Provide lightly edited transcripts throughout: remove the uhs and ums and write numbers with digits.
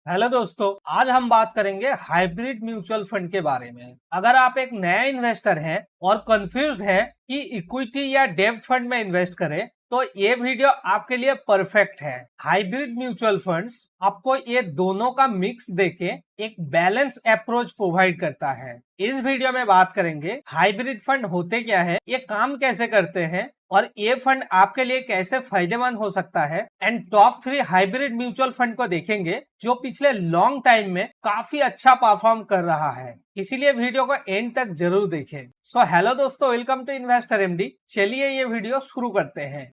Hello दोस्तों, आज हम बात करेंगे हाइब्रिड म्यूचुअल फंड के बारे में। अगर आप एक नया इन्वेस्टर हैं और कंफ्यूज्ड हैं कि इक्विटी या डेब्ट फंड में इन्वेस्ट करें, तो ये वीडियो आपके लिए परफेक्ट है। हाइब्रिड म्यूचुअल फंड्स आपको ये दोनों का मिक्स देके एक बैलेंस अप्रोच प्रोवाइड करता है। इस वीडियो में बात करेंगे हाइब्रिड फंड होते क्या है, ये काम कैसे करते हैं और ये फंड आपके लिए कैसे फायदेमंद हो सकता है। And top 3 hybrid mutual fund को देखेंगे जो पिछले लॉन्ग टाइम में काफी अच्छा परफॉर्म कर रहा है। इसीलिए वीडियो को एंड तक जरूर देखें। सो हेलो दोस्तों, वेलकम टू इन्वेस्टर एमडी। चलिए ये वीडियो शुरू करते हैं।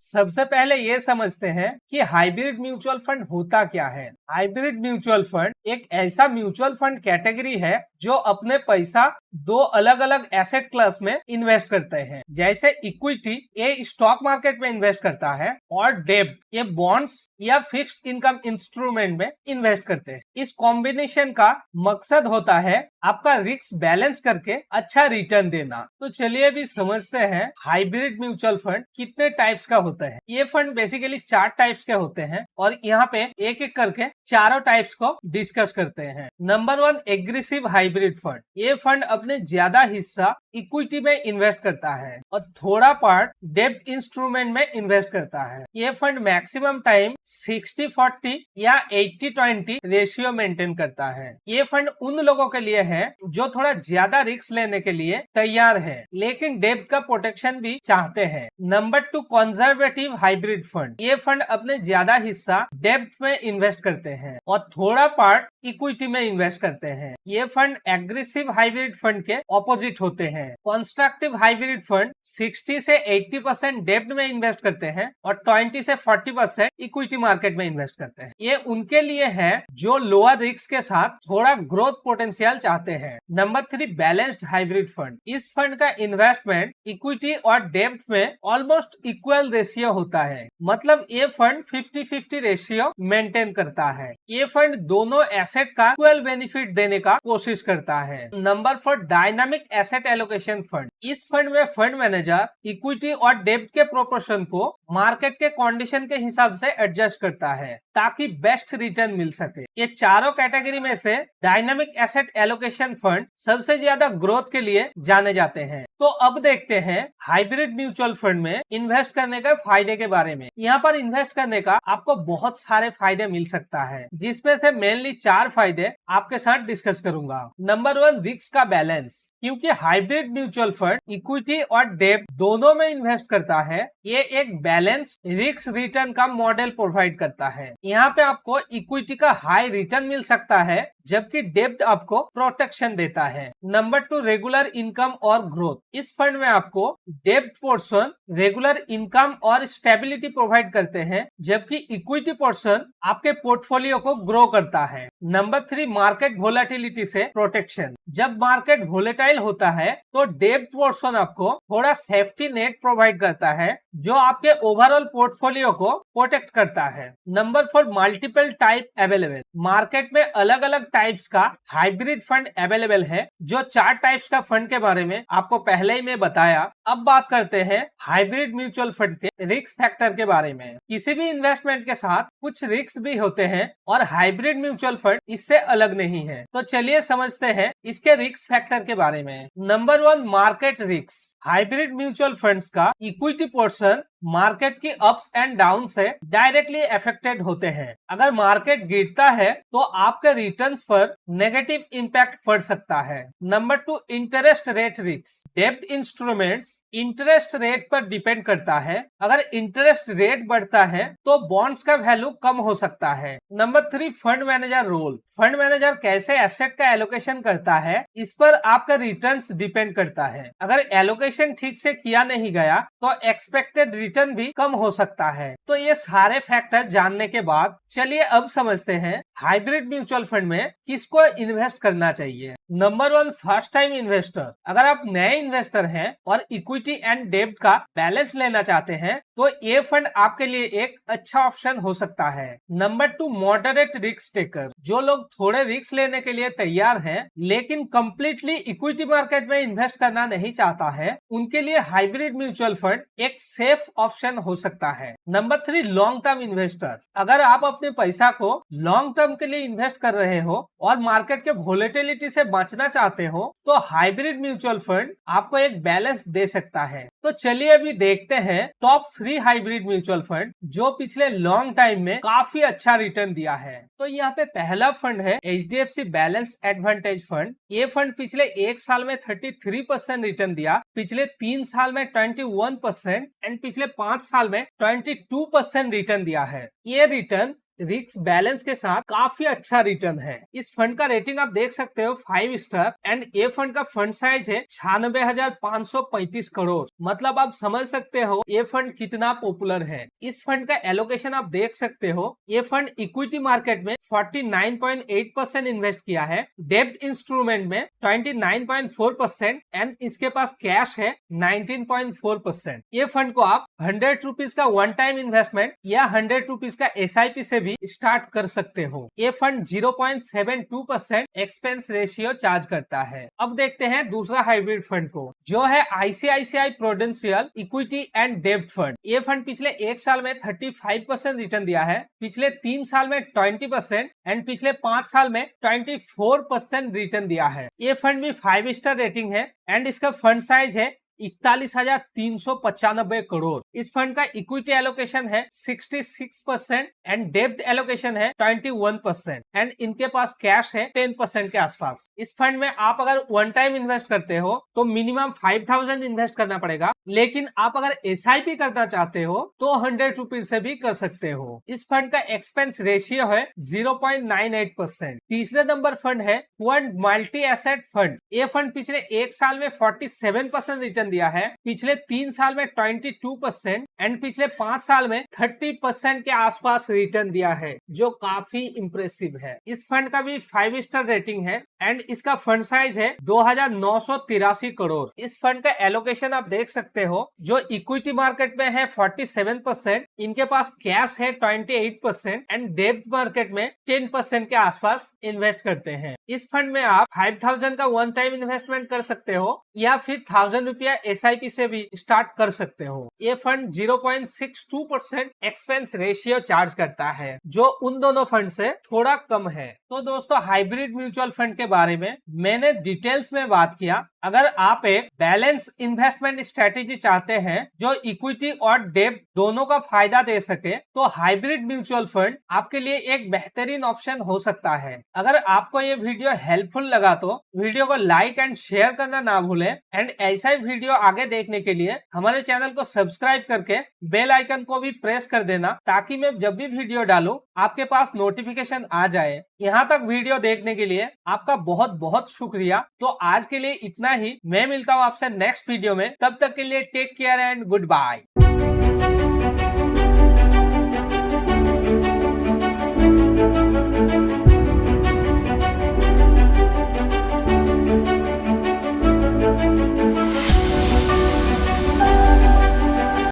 सबसे पहले ये समझते हैं कि हाइब्रिड म्यूचुअल फंड होता क्या है। हाइब्रिड म्यूचुअल फंड एक ऐसा म्यूचुअल फंड कैटेगरी है जो अपने पैसा दो अलग अलग एसेट क्लास में इन्वेस्ट करते हैं। जैसे इक्विटी ये स्टॉक मार्केट में इन्वेस्ट करता है और डेब्ट ये बॉन्ड्स या फिक्स्ड इनकम इंस्ट्रूमेंट में इन्वेस्ट करते हैं। इस कॉम्बिनेशन का मकसद होता है आपका रिस्क बैलेंस करके अच्छा रिटर्न देना। तो चलिए भी समझते हैं हाइब्रिड म्यूचुअल फंड कितने टाइप्स का होता है। ये फंड बेसिकली 4 टाइप्स के होते हैं और यहाँ पे एक एक करके चारों टाइप्स को डिस्कस करते हैं। Number 1, aggressive hybrid fund. ये फंड अपने ज्यादा हिस्सा इक्विटी में इन्वेस्ट करता है और थोड़ा पार्ट डेब्ट इंस्ट्रूमेंट में इन्वेस्ट करता है। ये फंड मैक्सिमम टाइम 60-40 या 80-20 रेशियो मेंटेन करता है। ये फंड उन लोगों के लिए है जो थोड़ा ज्यादा रिस्क लेने के लिए तैयार है लेकिन डेब्ट का प्रोटेक्शन भी चाहते हैं। Number 2, conservative hybrid fund. ये फंड अपने ज्यादा हिस्सा डेब्ट में इन्वेस्ट करते हैं और थोड़ा पार्ट इक्विटी में इन्वेस्ट करते हैं। ये फंड एग्रेसिव हाइब्रिड फंड के ऑपोजिट होते हैं। कंस्ट्रक्टिव हाइब्रिड फंड 60 से 80% डेब्ट में इन्वेस्ट करते हैं और 20 से 40% इक्विटी मार्केट में इन्वेस्ट करते हैं। ये उनके लिए है जो लोअर रिस्क के साथ थोड़ा ग्रोथ पोटेंशियल चाहते हैं। Number 3, balanced hybrid fund. इस फंड का इन्वेस्टमेंट इक्विटी और डेब्ट में ऑलमोस्ट इक्वल रेशियो होता है, मतलब ये फंड 50-50 रेशियो मेंटेन करता है। ये फंड दोनों एसेट का इक्वल बेनिफिट देने का कोशिश करता है। Number 4, dynamic asset allocation fund. इस फंड में फंड मैनेजर इक्विटी और डेब्ट के प्रोपोर्शन को मार्केट के कंडीशन के हिसाब से एडजस्ट करता है ताकि बेस्ट रिटर्न मिल सके। ये चारों कैटेगरी में से डायनामिक एसेट एलोकेशन फंड सबसे ज्यादा ग्रोथ के लिए जाने जाते हैं। तो अब देखते हैं हाइब्रिड म्यूचुअल फंड में इन्वेस्ट करने के फायदे के बारे में। यहाँ पर इन्वेस्ट करने का आपको बहुत सारे फायदे मिल सकता है, जिसमें से मेनली 4 फायदे आपके साथ डिस्कस करूंगा। नंबर 1, रिस्क का बैलेंस। क्योंकि हाइब्रिड म्यूचुअल फंड इक्विटी और डेब्ट दोनों में इन्वेस्ट करता है, ये एक बैलेंस रिस्क रिटर्न का मॉडल प्रोवाइड करता है। यहाँ पे आपको इक्विटी का हाई रिटर्न मिल सकता है जबकि डेब्ट आपको प्रोटेक्शन देता है। नंबर 2, रेगुलर इनकम और ग्रोथ। इस फंड में आपको डेब्ट पोर्शन रेगुलर इनकम और स्टेबिलिटी प्रोवाइड करते हैं जबकि इक्विटी पोर्शन आपके पोर्टफोलियो को ग्रो करता है। नंबर 3, मार्केट वोलेटिलिटी से प्रोटेक्शन। जब मार्केट वोलेटाइल होता है तो डेब्ट पोर्शन आपको थोड़ा सेफ्टी नेट प्रोवाइड करता है जो आपके ओवरऑल पोर्टफोलियो को प्रोटेक्ट करता है। Number 4, multiple type available. Market में अलग अलग टाइप्स का हाइब्रिड फंड अवेलेबल है। जो 4 टाइप्स का फंड के बारे में आपको पहले ही मैं बताया। अब बात करते हैं हाइब्रिड म्यूचुअल फंड के रिस्क फैक्टर के बारे में। किसी भी इन्वेस्टमेंट के साथ कुछ रिस्क भी होते हैं और हाइब्रिड म्यूचुअल फंड इससे अलग नहीं है। तो चलिए समझते हैं इसके रिस्क फैक्टर के बारे में। Number 1, market risk. Hybrid mutual funds का इक्विटी पोर्शन मार्केट की अप्स एंड डाउन से डायरेक्टली अफेक्टेड होते हैं। अगर मार्केट गिरता है तो आपके रिटर्न्स पर नेगेटिव इंपैक्ट पड़ सकता है। Number 2, interest rate risk. डेब्ट इंस्ट्रूमेंट्स इंटरेस्ट रेट पर डिपेंड करता है। अगर इंटरेस्ट रेट बढ़ता है तो बॉन्ड्स का वैल्यू कम हो सकता है। Number 3, fund manager role. Fund manager कैसे एसेट का एलोकेशन करता है इस पर आपका रिटर्न्स डिपेंड करता है। अगर एलोकेशन ठीक से किया नहीं गया तो एक्सपेक्टेड रिटर्न भी कम हो सकता है। तो ये सारे फैक्टर जानने के बाद चलिए अब समझते हैं हाइब्रिड म्यूचुअल फंड में किसको इन्वेस्ट करना चाहिए। Number 1, first time investor. अगर आप नए इन्वेस्टर हैं और इक्विटी एंड डेब्ट का बैलेंस लेना चाहते हैं तो ये फंड आपके लिए एक अच्छा ऑप्शन हो सकता है। Number 2, moderate risk taker. जो लोग थोड़े रिस्क लेने के लिए तैयार हैं लेकिन कंप्लीटली इक्विटी मार्केट में इन्वेस्ट करना नहीं चाहता है, उनके लिए हाइब्रिड म्यूचुअल फंड एक सेफ ऑप्शन हो सकता है। Number 3, long term investor. अगर आप अपने पैसा को लॉन्ग टर्म के लिए इन्वेस्ट कर रहे हो और मार्केट के वोलेटिलिटी से बचना चाहते हो तो हाइब्रिड म्यूचुअल फंड आपको एक बैलेंस दे सकता है। तो चलिए अभी देखते हैं टॉप 3 हाइब्रिड म्यूचुअल फंड जो पिछले लॉन्ग टाइम में काफी अच्छा रिटर्न दिया है। तो यहाँ पे पहला फंड है HDFC बैलेंस एडवांटेज फंड। ये फंड पिछले 1 साल में 33% रिटर्न दिया, पिछले 3 साल में 21% एंड पिछले 5 साल में 22% रिटर्न दिया है। ये रिटर्न रिस्क बैलेंस के साथ काफी अच्छा रिटर्न है। इस फंड का रेटिंग आप देख सकते हो 5 स्टार एंड ये फंड का फंड साइज है 96,535 करोड़। मतलब आप समझ सकते हो ये फंड कितना पॉपुलर है। इस फंड का एलोकेशन आप देख सकते हो। ये फंड इक्विटी मार्केट में 49.8% इन्वेस्ट किया है, डेब्ट इंस्ट्रूमेंट में 29.4% एंड इसके पास कैश है 19.4%। ये फंड को आप 100 रुपीज का वन टाइम इन्वेस्टमेंट या 100 रुपीज का SIP से भी स्टार्ट कर सकते हो। ये फंड 0.72% एक्सपेंस रेशियो चार्ज करता है। अब देखते हैं दूसरा हाइब्रिड फंड को, जो है ICICI प्रूडेंशियल इक्विटी एंड डेब्ट फंड। ये फंड पिछले 1 साल में 35% रिटर्न दिया है, पिछले 3 साल में 20% एंड पिछले 5 साल में 24% रिटर्न दिया है। ये फंड भी 5 स्टार रेटिंग है एंड इसका फंड साइज है 41,395 करोड़। इस फंड का इक्विटी एलोकेशन है 66% एंड डेब्ट एलोकेशन है 21% एंड इनके पास कैश है 10% के आसपास। इस फंड में आप अगर वन टाइम इन्वेस्ट करते हो तो मिनिमम 5,000 इन्वेस्ट करना पड़ेगा, लेकिन आप अगर SIP करना चाहते हो तो 100 रुपीज से भी कर सकते हो। इस फंड का एक्सपेंस रेशियो है 0.98%। तीसरे नंबर फंड है फंड मल्टी एसेट फंड। ये फंड पिछले 1 साल में 47% रिटर्न दिया है, पिछले 3 साल में 22% एंड पिछले 5 साल में 30% के आसपास रिटर्न दिया है, जो काफी इंप्रेसिव है। इस फंड का भी 5 स्टार रेटिंग है एंड इसका फंड साइज है 2,983 करोड़। इस फंड का एलोकेशन आप देख सकते हो, जो इक्विटी मार्केट में है 47%, इनके पास कैश है 28% एंड डेब्ट मार्केट में 10% के आसपास इन्वेस्ट करते हैं। इस फंड में आप 5,000 का वन टाइम इन्वेस्टमेंट कर सकते हो या फिर 1,000 रुपया SIP से भी स्टार्ट कर सकते हो। ये फंड 0.62% एक्सपेंस रेशियो चार्ज करता है, जो उन दोनों फंड से थोड़ा कम है। तो दोस्तों, हाइब्रिड म्यूचुअल फंड के बारे में मैंने डिटेल्स में बात किया। अगर आप एक बैलेंस इन्वेस्टमेंट स्ट्रेटेजी चाहते हैं जो इक्विटी और डेब्ट दोनों का फायदा दे सके, तो हाइब्रिड म्यूचुअल फंड आपके लिए एक बेहतरीन ऑप्शन हो सकता है। अगर आपको ये वीडियो हेल्पफुल लगा तो वीडियो को लाइक एंड शेयर करना ना भूलें एंड ऐसा ही वीडियो आगे देखने के लिए हमारे चैनल को सब्सक्राइब करके बेल आइकन को भी प्रेस कर देना, ताकि मैं जब भी वीडियो डालूं आपके पास नोटिफिकेशन आ जाए। यहाँ तक वीडियो देखने के लिए आपका बहुत बहुत शुक्रिया। तो आज के लिए इतना ही। मैं मिलता हूँ आपसे नेक्स्ट वीडियो में, तब तक के लिए take care and good bye.